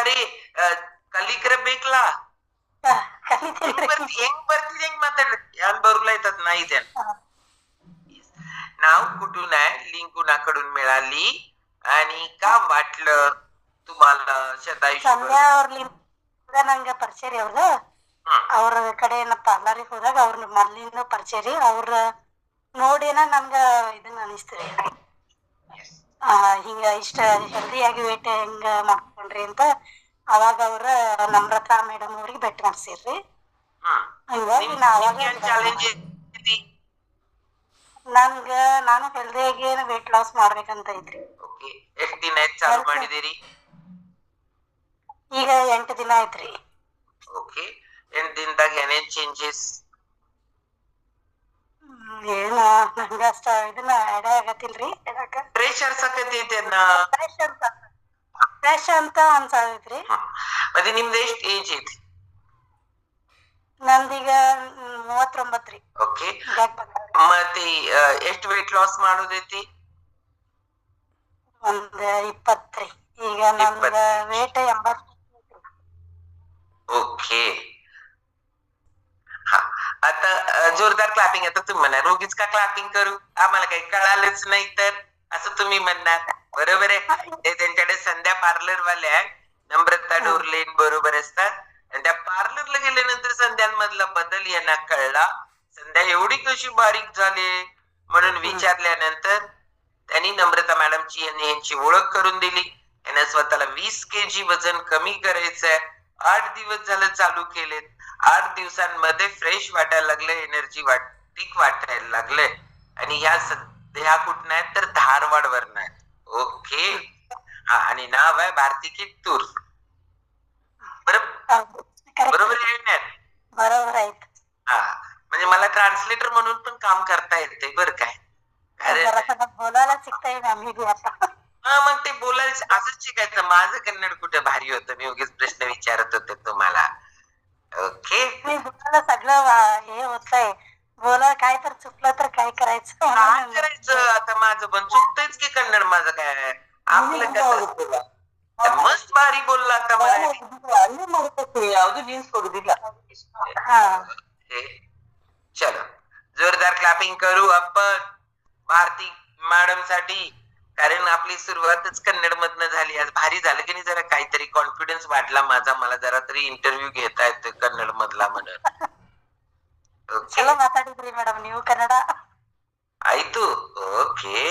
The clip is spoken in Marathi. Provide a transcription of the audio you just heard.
ಸರಿ ಕಲಿಕರಬೇಕಲ್ಲ ಹೆಂಗ್ ಬರ್ತಿದೆ ಹೆಂಗ್ ಮಾತಾಡ ಯಾನ್ बरूला येतात नाही त्या नाव कुठून आहे लिंक कुणाकडून मिळाली आणि का वाटलं तुम्हाला ನಂಗೆ ಪರಿಚಯ ರೀ ಅವ್ರದ್ದು ಅವ್ರ ಕಡೆ ನಾ ಪಾರ್ಲರಿಗೆ ಹೋದಾಗ ಅವ್ರ ಮೊದ್ಲಿಂದ ಪರಿಚಯ ರೀ ಅವ್ರ ನೋಡಿನ ನನ್ಗ ಇದನ್ನ ಅನಿಸ್ತೀರಿ ಹಿಂಗ ಇಷ್ಟ ಹೆಲ್ದಿಯಾಗಿ ವೇಟ್ ಹೆಂಗ ಮಾಡ್ಕೊಂಡ್ರಿ ಅಂತ ಅವಾಗ ಅವ್ರ ನಮ್ರತಾ ಮೇಡಮ್ ಅವ್ರಿಗೆ ಭೇಟಿ ಮಾಡ್ಸಿರ್ರಿ ಹಂಗಾಗಿ ನಾ ಅವಾಗ ನಾನು ಹೆಲ್ದಿಯಾಗಿ ವೇಟ್ ಲಾಸ್ ಮಾಡ್ಬೇಕಂತ ಐತ್ರಿ ಎಷ್ಟು ದಿನ ಚಾಲು ಮಾಡಿದಿರಿ ಈಗ 8 ದಿನ ಆಯ್ತ್ರಿ ಓಕೆ 8 ದಿನದಾಗ ಏನೇನ್ ಚೇಂಜಸ್ ಏನ ನಂಗ ಅಷ್ಟ ಇದನ್ನ ಐಡಿಯಾ ಆಗತ್ತಿಲ್ರಿ ಪ್ರೆಷರ್ ಸಕತೈತೆ ಫ್ರೆಶ್ ಅಂತ ಅನ್ಸಾತೈತ್ರಿ ಮತ್ತೆ ನಿಮ್ದು ಎಷ್ಟು ಏಜ್ ಐತಿ ನಂದೀಗ 39 ರೀ ಓಕೆ ಮತ್ತೆ ಎಷ್ಟು ವೇಟ್ ಲಾಸ್ ಮಾಡೋದೈತಿ ಒಂದ್ 20 ರೀ ಈಗ ನಮ್ದ ವೇಟ್ 80 ओके हा आता जोरदार क्लॅपिंग आता तुम्ही म्हणा रोगीच का क्लॅपिंग करू आम्हाला काही कळालंच नाही तर असं तुम्ही म्हणणार बरोबर आहे ते त्यांच्याकडे संध्या पार्लर वाल्या नम्रता डोरलेन बरोबर असतात आणि त्या पार्लरला गेल्यानंतर संध्यांमधला बदल यांना कळला संध्या एवढी कशी बारीक झाली म्हणून विचारल्यानंतर त्यांनी नम्रता मॅडमची यांची ओळख करून दिली यांना स्वतःला 20 kg वजन कमी करायचंय 8 दिवस झालं चालू केलेत 8 दिवसांमध्ये फ्रेश वाटायला लागले एनर्जी ठीक वाटायला लागले आणि ह्या कुठं आहेत तर धारवाड वरनं आहेत ओके हा आणि नाव आहे भारती कित्तूर बरोबर आहे बरोबर आहे हा म्हणजे मला ट्रान्सलेटर म्हणून पण काम करता येते बरं काय बोलायला शिकताय आम्ही आता हा मग ते बोलायचं असंच शिकायचं माझं कन्नड कुठे भारी होतं मी उगीच प्रश्न विचारत होते तुम्हाला ओके बोलायला सगळं हे होतंय बोला काय तर चुकलं तर काय करायचं काय करायचं आता माझं पण चुकतंच की कन्नड माझं काय आपलं कसं मस्त भारी बोलला आता चलो जोरदार क्लॅपिंग करू आपण भारती मॅडम साठी कारण आपली सुरुवातच कन्नड मधनं झाली आज भारी झालं की नाही जरा काहीतरी कॉन्फिडन्स वाढला माझा मला जरा तरी इंटरव्ह्यू घेता येतो कन्नड मधला म्हणून ಚಲೋ ಮಾತಾಡಿದ್ರಿ ಮೇಡಮ್ ನೀವು ಕನ್ನಡ ಆಯ್ತು ಓಕೆ